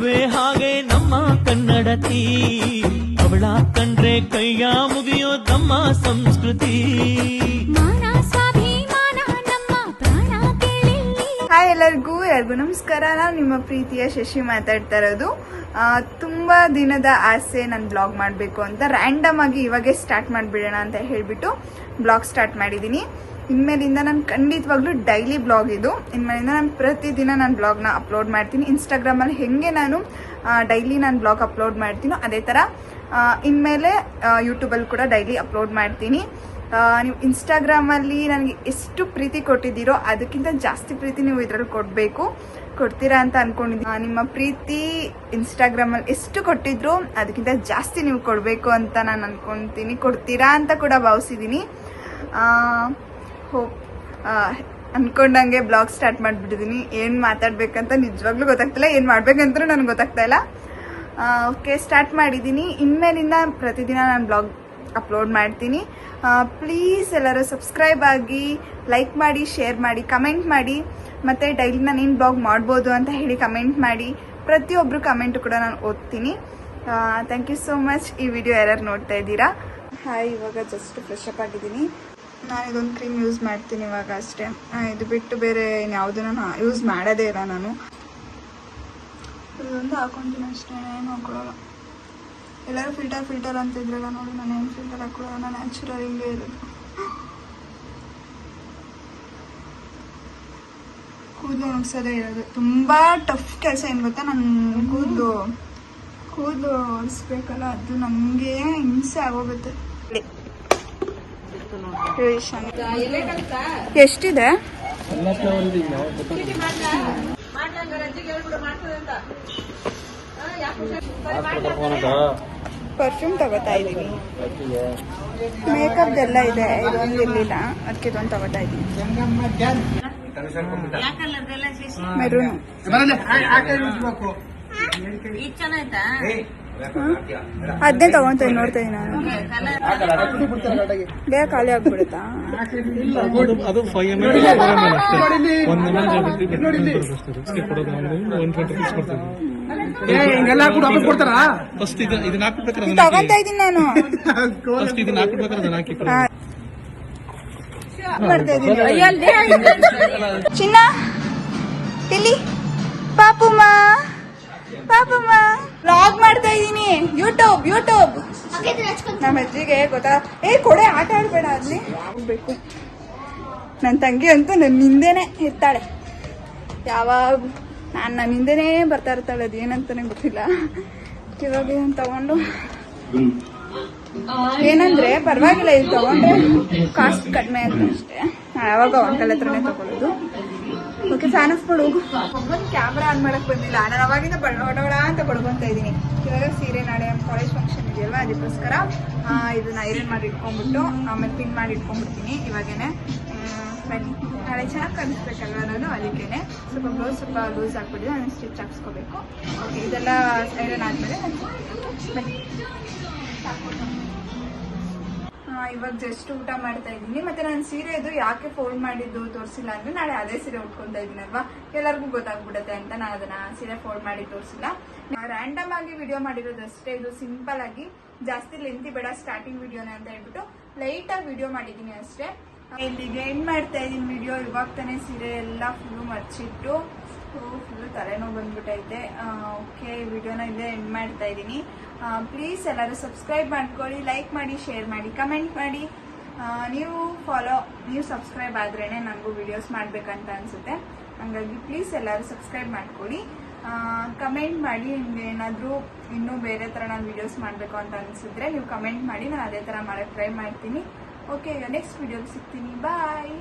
ಮಗುವೆ ಹಾಗೆ ನಮ್ಮ ಕನ್ನಡತಿ, ಅವಳ ಕಂಡ್ರೆ ಕೈಯ ಮುಗಿಯೋದಮ್ಮ ಸಂಸ್ಕೃತಿ. ಹಾಯ್ ಎಲ್ಲರಿಗೂ ನಮಸ್ಕಾರ. ನಾನು ನಿಮ್ಮ ಪ್ರೀತಿಯ ಶಶಿ ಮಾತಾಡ್ತಾ ಇರೋದು. ತುಂಬಾ ದಿನದ ಆಸೆ ನಾನು ಬ್ಲಾಗ್ ಮಾಡಬೇಕು ಅಂತ ರ್ಯಾಂಡಮ್ ಆಗಿ ಇವಾಗೆ ಸ್ಟಾರ್ಟ್ ಮಾಡಿಬಿಡೋಣ ಅಂತ ಹೇಳಿಬಿಟ್ಟು ಬ್ಲಾಗ್ ಸ್ಟಾರ್ಟ್ ಮಾಡಿದ್ದೀನಿ. ಇನ್ಮೇಲಿಂದ ನಾನು ಖಂಡಿತವಾಗ್ಲೂ ಡೈಲಿ ಬ್ಲಾಗ್ ಇದು. ಇನ್ಮೇಲಿಂದ ನಾನು ಪ್ರತಿದಿನ ನಾನು ಬ್ಲಾಗ್ನ ಅಪ್ಲೋಡ್ ಮಾಡ್ತೀನಿ. ಇನ್ಸ್ಟಾಗ್ರಾಮಲ್ಲಿ ಹೆಂಗೆ ನಾನು ಡೈಲಿ ನಾನು ಬ್ಲಾಗ್ ಅಪ್ಲೋಡ್ ಮಾಡ್ತೀನೋ ಅದೇ ಥರ ಇನ್ಮೇಲೆ ಯೂಟ್ಯೂಬಲ್ಲಿ ಕೂಡ ಡೈಲಿ ಅಪ್ಲೋಡ್ ಮಾಡ್ತೀನಿ. ನೀವು ಇನ್ಸ್ಟಾಗ್ರಾಮಲ್ಲಿ ನನಗೆ ಎಷ್ಟು ಪ್ರೀತಿ ಕೊಟ್ಟಿದ್ದೀರೋ ಅದಕ್ಕಿಂತ ಜಾಸ್ತಿ ಪ್ರೀತಿ ನೀವು ಇದರಲ್ಲಿ ಕೊಡ್ತೀರಾ ಅಂತ ಅನ್ಕೊಂಡಿದ್ದೀನಿ. ನಿಮ್ಮ ಪ್ರೀತಿ ಇನ್ಸ್ಟಾಗ್ರಾಮಲ್ಲಿ ಎಷ್ಟು ಕೊಟ್ಟಿದ್ರು ಅದಕ್ಕಿಂತ ಜಾಸ್ತಿ ನೀವು ಕೊಡಬೇಕು ಅಂತ ನಾನು ಅನ್ಕೊತೀನಿ. ಕೊಡ್ತೀರಾ ಅಂತ ಕೂಡ ಭಾವಿಸಿದ್ದೀನಿ. ಹೋಪ್ ಅನ್ಕೊಂಡಂಗೆ ಬ್ಲಾಗ್ ಸ್ಟಾರ್ಟ್ ಮಾಡಿಬಿಟ್ಟಿದ್ದೀನಿ. ಏನು ಮಾತಾಡ್ಬೇಕಂತ ನಿಜವಾಗ್ಲೂ ಗೊತ್ತಾಗ್ತಿಲ್ಲ, ಏನು ಮಾಡ್ಬೇಕಂತ ನನಗೆ ಗೊತ್ತಾಗ್ತಾ ಇಲ್ಲ. ಓಕೆ, ಸ್ಟಾರ್ಟ್ ಮಾಡಿದ್ದೀನಿ. ಇನ್ಮೇಲಿಂದ ಪ್ರತಿದಿನ ನಾನು ಬ್ಲಾಗ್ ಅಪ್ಲೋಡ್ ಮಾಡ್ತೀನಿ. ಪ್ಲೀಸ್ ಎಲ್ಲರೂ ಸಬ್ಸ್ಕ್ರೈಬ್ ಆಗಿ, ಲೈಕ್ ಮಾಡಿ, ಶೇರ್ ಮಾಡಿ, ಕಮೆಂಟ್ ಮಾಡಿ. ಮತ್ತು ಡೈಲಿ ನಾನು ಏನು ಬ್ಲಾಗ್ ಮಾಡ್ಬೋದು ಅಂತ ಹೇಳಿ ಕಮೆಂಟ್ ಮಾಡಿ. ಪ್ರತಿಯೊಬ್ಬರು ಕಮೆಂಟು ಕೂಡ ನಾನು ಓದ್ತೀನಿ. Thank you so much. ಈ ವಿಡಿಯೋ ಯಾರು ನೋಡ್ತಾ ಇದ್ದೀರಾ? ಹಾಯ್, ಇವಾಗ ಜಸ್ಟ್ ಫ್ರೆಶ್ ಅಪ್ ಆಗಿದ್ದೀನಿ. ನಾನು ಇದೊಂದು ಕ್ರೀಮ್ ಯೂಸ್ ಮಾಡ್ತೀನಿ ಇವಾಗ ಅಷ್ಟೇ. ಇದು ಬಿಟ್ಟು ಬೇರೆ ಇನ್ಯಾವುದು ನಾನು ಯೂಸ್ ಮಾಡೋದೇ ಇಲ್ಲ. ನಾನು ಇದೊಂದು ಹಾಕೊತೀನಿ ಅಷ್ಟೇ, ಏನು ಹಾಕೊಳ್ಳಲ್ಲ. ಎಲ್ಲರೂ ಫಿಲ್ಟರ್ ಅಂತಿದ್ರಲ್ಲ, ನೋಡಿ ನಾನು ಏನು ಫಿಲ್ಟರ್ ಹಾಕೊಳ್ಳಲ್ಲ. ನಾನು ನ್ಯಾಚುರಲ್ ಹಿಂಗೆ ಇರೋದು. ಕೂದಲು ಒಣಗ್ಸೋದೇ ಇರೋದು ತುಂಬ ಟಫ್ ಕೆಲಸ. ಏನು ಗೊತ್ತಾ, ನನ್ನ ಕೂದಲು ಒರೆಸ್ಬೇಕಲ್ಲ, ಅದು ನಮಗೆ ಹಿಂಸೆ ಆಗೋಗುತ್ತೆ. ಎಷ್ಟಿದೆ? ಪರ್ಫ್ಯೂಮ್ ತಗೋತಾ ಇದ್ದೀನಿ. ಮೇಕಪ್ ಎಲ್ಲ ಇದೆ, ಇದೊಂದು ಇರಲಿಲ್ಲ, ಅದಕ್ಕೆ ಇದೊಂದು ತಗೋತಾ ಇದ್ದೀನಿ. ಮೆರೂನ್ ಅದನ್ನೇ ತಗೊಂತ ನೋಡ್ತಾ ಇದ್ದೀನಿ ನಾನು. ಬೇಗ ಖಾಲಿ ಆಗ್ಬಿಡುತ್ತಾ? ತಗೊಂತಾ ಇದ್ದೀನಿ ನಾನು. ಚಿನ್ನ ಇಲ್ಲಿ ಪಾಪುಮ್ಮ ವ್ಲಾಗ್ ಮಾಡ್ತಾ ಇದ್ದೀನಿ. ಯೂಟ್ಯೂಬ್ ನಮ್ಮ ಅಜ್ಜಿಗೆ ಗೊತ್ತಾ? ಕೊಡೆ ಆಟ ಆಡ್ಬೇಡ ಅಲ್ಲಿ ಹೋಗ್ಬೇಕು. ನನ್ನ ತಂಗಿ ಅಂತೂ ನನ್ನ ಹಿಂದೆನೆ ಇರ್ತಾಳೆ. ಯಾವಾಗ ನನ್ನ ಹಿಂದೆನೇ ಬರ್ತಾ ಇರ್ತಾಳೆ. ಅದು ಏನಂತಾನೆ ಗೊತ್ತಿಲ್ಲ. ಇವಾಗ ಇದನ್ನು ತಗೊಂಡು ಏನಂದ್ರೆ ಪರವಾಗಿಲ್ಲ, ಇದು ತಗೊಂಡ್ರೆ ಕಾಸ್ಟ್ ಕಡಿಮೆ ಅಂತ ಅಷ್ಟೇ. ಯಾವಾಗ ಅಂಕಲ್ ಹತ್ರನೇ ತಗೊಳ್ಳೋದು. ಓಕೆ, ಫ್ಯಾನ್ ಆಫ್ ಹೋಗು. ಒಬ್ಬೊಂದು ಕ್ಯಾಮ್ರಾ ಆನ್ ಮಾಡಕ್ ಬಂದಿಲ್ಲ. ನಾನು ಅವಾಗಿಂದ ಬಡಬಡ ಅಂತ ಬಡ್ಕೊಂತ ಇದ್ದೀನಿ. ಇವಾಗ ಸೀರೆ ನಾಳೆ ಕಾಲೇಜ್ ಫಂಕ್ಷನ್ ಇದೆಯಲ್ವಾ, ಅದಕ್ಕೋಸ್ಕರ ಇದನ್ನ ಐರನ್ ಮಾಡಿ ಇಟ್ಕೊಂಡ್ಬಿಟ್ಟು ಆಮೇಲೆ ಪಿನ್ ಮಾಡಿ ಇಟ್ಕೊಂಡ್ಬಿಡ್ತೀನಿ ಇವಾಗೇನೆ. ಬನ್ನಿ, ನಾಳೆ ಚೆನ್ನಾಗಿ ಕಾಣಿಸ್ಬೇಕಲ್ವ ನಾನು, ಅದಕ್ಕೇನೆ ಸ್ವಲ್ಪ ಬ್ಲೌಸ್ ಸ್ವಲ್ಪ ಲೂಸ್ ಹಾಕ್ಬಿಟ್ಟು ನಾನು ಸ್ಟಿಚ್ ಹಾಕ್ಸ್ಕೋಬೇಕು. ಓಕೆ, ಇದೆಲ್ಲ ಐರನ್ ಆದ್ಮೇಲೆ ಬನ್ನಿ. ಇವಾಗ ಜಸ್ಟ್ ಊಟ ಮಾಡ್ತಾ ಇದ್ದೀನಿ. ಮತ್ತೆ ನಾನು ಸೀರೆ ಇದು ಯಾಕೆ ಫೋಲ್ಡ್ ಮಾಡಿದ್ದು ತೋರಿಸಿಲ್ಲ ಅಂದ್ರೆ, ನಾಳೆ ಅದೇ ಸೀರೆ ಉಟ್ಕೊಂತ ಇದ್ದೀನಲ್ವಾ, ಎಲ್ಲರಿಗೂ ಗೊತ್ತಾಗ್ಬಿಡುತ್ತೆ ಅಂತ ನಾನು ಅದನ್ನ ಸೀರೆ ಫೋಲ್ಡ್ ಮಾಡಿ ತೋರಿಸಿಲ್ಲ. ರ್ಯಾಂಡಮ್ ಆಗಿ ವಿಡಿಯೋ ಮಾಡಿರೋದಷ್ಟೇ. ಇದು ಸಿಂಪಲ್ ಆಗಿ, ಜಾಸ್ತಿ ಲೆಂತಿ ಬೇಡ ಸ್ಟಾರ್ಟಿಂಗ್ ವಿಡಿಯೋನ ಅಂತ ಹೇಳ್ಬಿಟ್ಟು ಲೈಟ್ ಆಗಿ ವಿಡಿಯೋ ಮಾಡಿದ್ದೀನಿ ಅಷ್ಟೇ. ಇಲ್ಲಿಗೆ ಎಂಡ್ ಮಾಡ್ತಾ ಇದ್ದೀನಿ ವಿಡಿಯೋ. ಇವಾಗ ತಾನೇ ಸೀರೆ ಎಲ್ಲ ಫುಲ್ಲು ಮರ್ಚಿಟ್ಟು ಫುಲ್ಲು ತಲೆನೋವು ಬಂದ್ಬಿಟ್ಟೈತೆ. ಓಕೆ, ವಿಡಿಯೋನ ಇಲ್ಲೇ ಎಂಡ್ ಮಾಡ್ತಾ ಇದ್ದೀನಿ. ಪ್ಲೀಸ್ ಎಲ್ಲರೂ ಸಬ್ಸ್ಕ್ರೈಬ್ ಮಾಡ್ಕೊಳ್ಳಿ, ಲೈಕ್ ಮಾಡಿ, ಶೇರ್ ಮಾಡಿ, ಕಮೆಂಟ್ ಮಾಡಿ. ನೀವು ಸಬ್ಸ್ಕ್ರೈಬ್ ಆದ್ರೇ ನನಗೂ ವಿಡಿಯೋಸ್ ಮಾಡ್ಬೇಕಂತ ಅನ್ಸುತ್ತೆ. ಹಾಗಾಗಿ ಪ್ಲೀಸ್ ಎಲ್ಲರೂ ಸಬ್ಸ್ಕ್ರೈಬ್ ಮಾಡ್ಕೊಳ್ಳಿ, ಕಮೆಂಟ್ ಮಾಡಿ. ನಿಮ್ಗೆ ಏನಾದರೂ ಇನ್ನೂ ಬೇರೆ ಥರ ನಾನು ವಿಡಿಯೋಸ್ ಮಾಡಬೇಕು ಅಂತ ಅನಿಸಿದ್ರೆ ನೀವು ಕಮೆಂಟ್ ಮಾಡಿ, ನಾನು ಅದೇ ಥರ ಮಾಡೋಕ್ಕೆ ಟ್ರೈ ಮಾಡ್ತೀನಿ. ಓಕೆ, ನೆಕ್ಸ್ಟ್ ವಿಡಿಯೋಗೆ ಸಿಗ್ತೀನಿ. ಬಾಯ್.